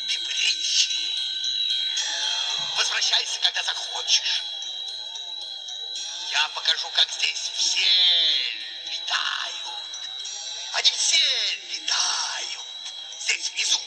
ты прыщи. Возвращайся, когда захочешь. Я покажу, как здесь все летают. Они все летают. Здесь внизу